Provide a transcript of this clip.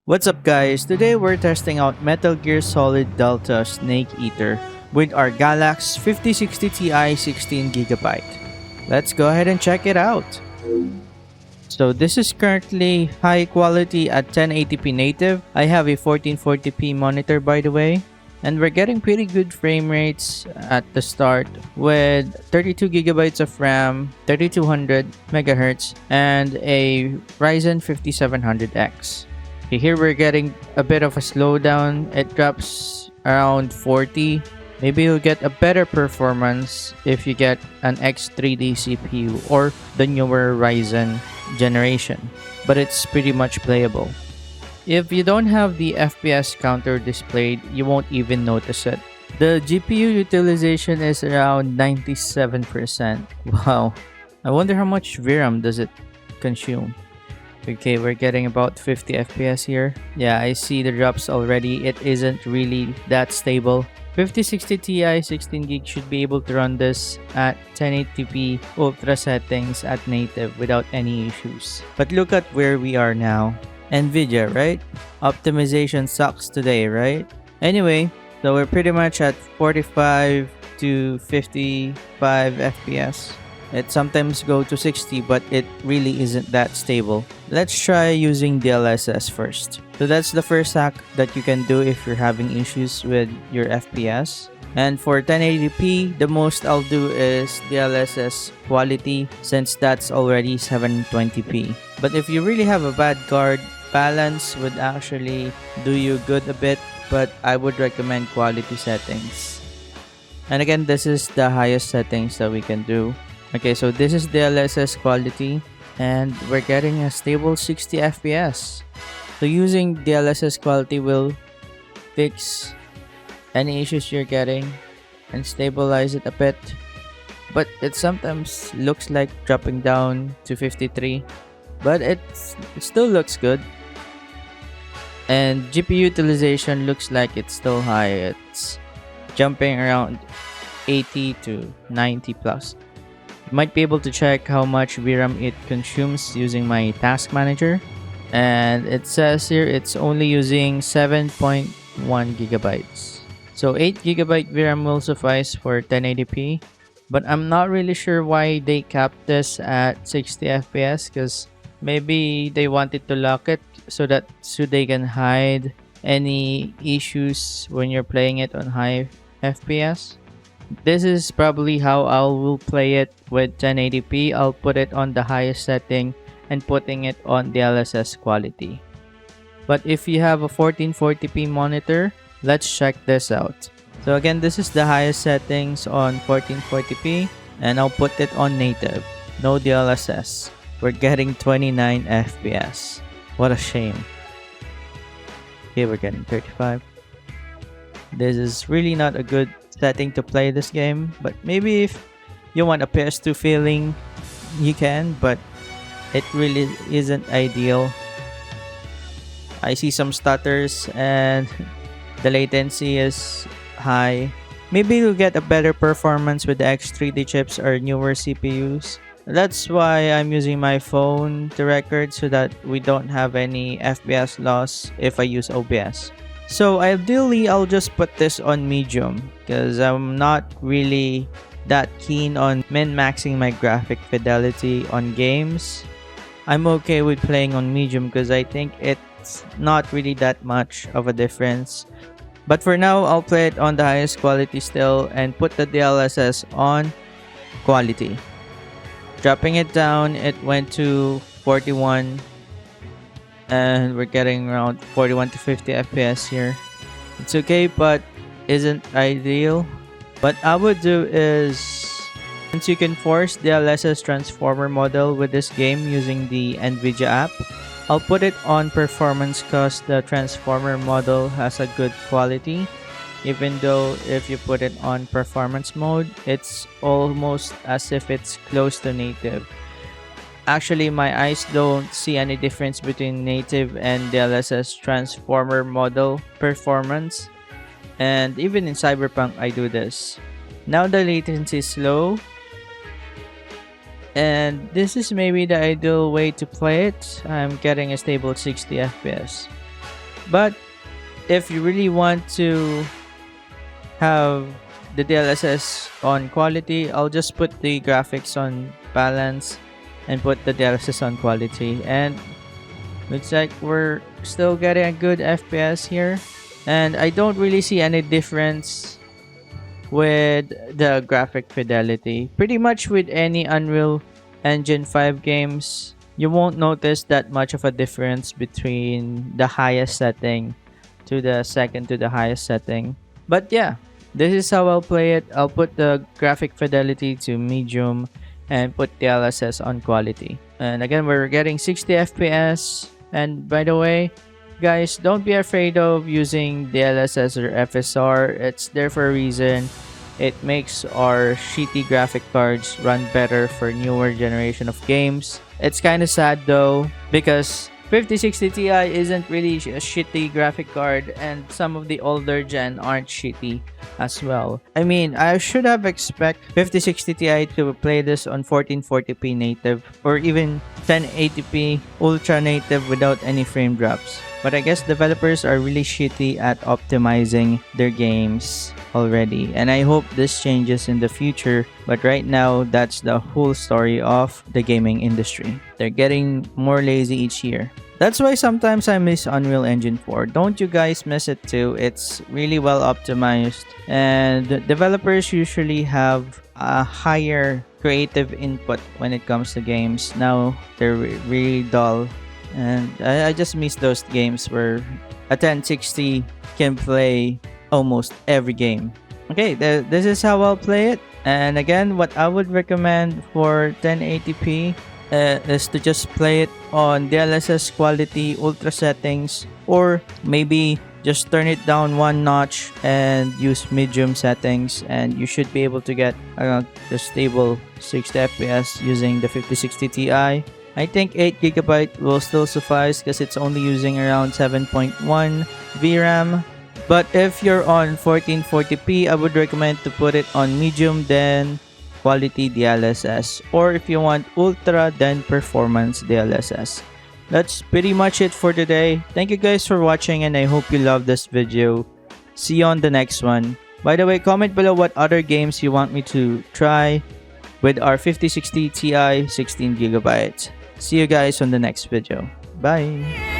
What's up guys? Today we're testing out Metal Gear Solid Delta Snake Eater with our Galax 5060 Ti 16GB. Let's go ahead and check it out. So this is currently high quality at 1080p native. I have a 1440p monitor by the way. And we're getting pretty good frame rates at the start with 32GB of RAM, 3200 MHz, and a RYZEN 5700X. Okay, here we're getting a bit of a slowdown. It drops around 40. Maybe you'll get a better performance if you get an X3D CPU or the newer Ryzen generation, but it's pretty much playable. If you don't have the FPS counter displayed, you won't even notice it. The GPU utilization is around 97%. Wow, I wonder how much VRAM does it consume. Okay, we're getting about 50 FPS here. Yeah, I see the drops already. It isn't really that stable. 5060 Ti 16GB should be able to run this at 1080p ultra settings at native without any issues. But look at where we are now. NVIDIA, right? Optimization sucks today, right? Anyway, so we're pretty much at 45 to 55 FPS. It sometimes go to 60, but it really isn't that stable. Let's try using DLSS first. So that's the first hack that you can do if you're having issues with your FPS. And for 1080p, the most I'll do is DLSS quality since that's already 720p. But if you really have a bad card, balance would actually do you good a bit, but I would recommend quality settings. And again, this is the highest settings that we can do. Okay, so this is DLSS quality and we're getting a stable 60 FPS. So using DLSS quality will fix any issues you're getting and stabilize it a bit. But it sometimes looks like dropping down to 53, but it still looks good. And GPU utilization looks like it's still high. It's jumping around 80 to 90 plus. You might be able to check how much VRAM it consumes using my task manager. And it says here it's only using 7.1 gigabytes. So 8GB VRAM will suffice for 1080p. But I'm not really sure why they capped this at 60 FPS because maybe they wanted to lock it so they can hide any issues when you're playing it on high FPS. This is probably how I will play it with 1080p. I'll put it on the highest setting and putting it on DLSS quality. But if you have a 1440p monitor, let's check this out. So again, this is the highest settings on 1440p and I'll put it on native. No DLSS. We're getting 29 FPS. What a shame. Okay, we're getting 35. This is really not a good setting to play this game, but maybe if you want a PS2 feeling, you can, but it really isn't ideal. I see some stutters and the latency is high. Maybe you'll get a better performance with the X3D chips or newer CPUs. That's why I'm using my phone to record so that we don't have any FPS loss if I use OBS. So ideally, I'll just put this on medium because I'm not really that keen on min-maxing my graphic fidelity on games. I'm okay with playing on medium because I think it's not really that much of a difference. But for now, I'll play it on the highest quality still and put the DLSS on quality. Dropping it down, it went to 41 and we're getting around 41 to 50 FPS here. It's okay, but isn't ideal. What I would do is, since you can force the DLSS transformer model with this game using the NVIDIA app, I'll put it on performance because the transformer model has a good quality. Even though if you put it on performance mode, it's almost as if it's close to native. Actually, my eyes don't see any difference between native and DLSS transformer model performance. And even in Cyberpunk, I do this. Now the latency is low. And this is maybe the ideal way to play it. I'm getting a stable 60 FPS. But if you really want to have the DLSS on quality, I'll just put the graphics on balance and put the DLSS on quality, and looks like we're still getting a good FPS here, and I don't really see any difference with the graphic fidelity. Pretty much with any Unreal Engine 5 games, you won't notice that much of a difference between the highest setting to the second to the highest setting. But yeah, this is how I'll play it. I'll put the graphic fidelity to medium and put the DLSS on quality. And again, we're getting 60 FPS. And by the way, guys, don't be afraid of using DLSS or FSR. It's there for a reason. It makes our shitty graphic cards run better for newer generation of games. It's kind of sad though, because 5060 Ti isn't really a shitty graphic card, and some of the older gen aren't shitty as well. I mean, I should have expect 5060 Ti to play this on 1440p native or even 1080p ultra native without any frame drops. But I guess developers are really shitty at optimizing their games already, and I hope this changes in the future. But right now, that's the whole story of the gaming industry. They're getting more lazy each year. That's why sometimes I miss Unreal Engine 4. Don't you guys miss it too? It's really well optimized, and developers usually have a higher creative input when it comes to games. Now they're really dull, and I just miss those games where a 1060 can play almost every game. Okay, this is how I'll play it. And again, what I would recommend for 1080p is to just play it on DLSS quality ultra settings, or maybe just turn it down one notch and use medium settings, and you should be able to get around the stable 60 FPS using the 5060 Ti. I think 8GB will still suffice because it's only using around 7.1 VRAM. But if you're on 1440p, I would recommend to put it on medium, then quality DLSS, or if you want ultra, then performance DLSS. That's pretty much it for today. Thank you guys for watching, and I hope you love this video. See you on the next one. By the way, comment below what other games you want me to try with our 5060 Ti 16GB. See you guys on the next video. Bye!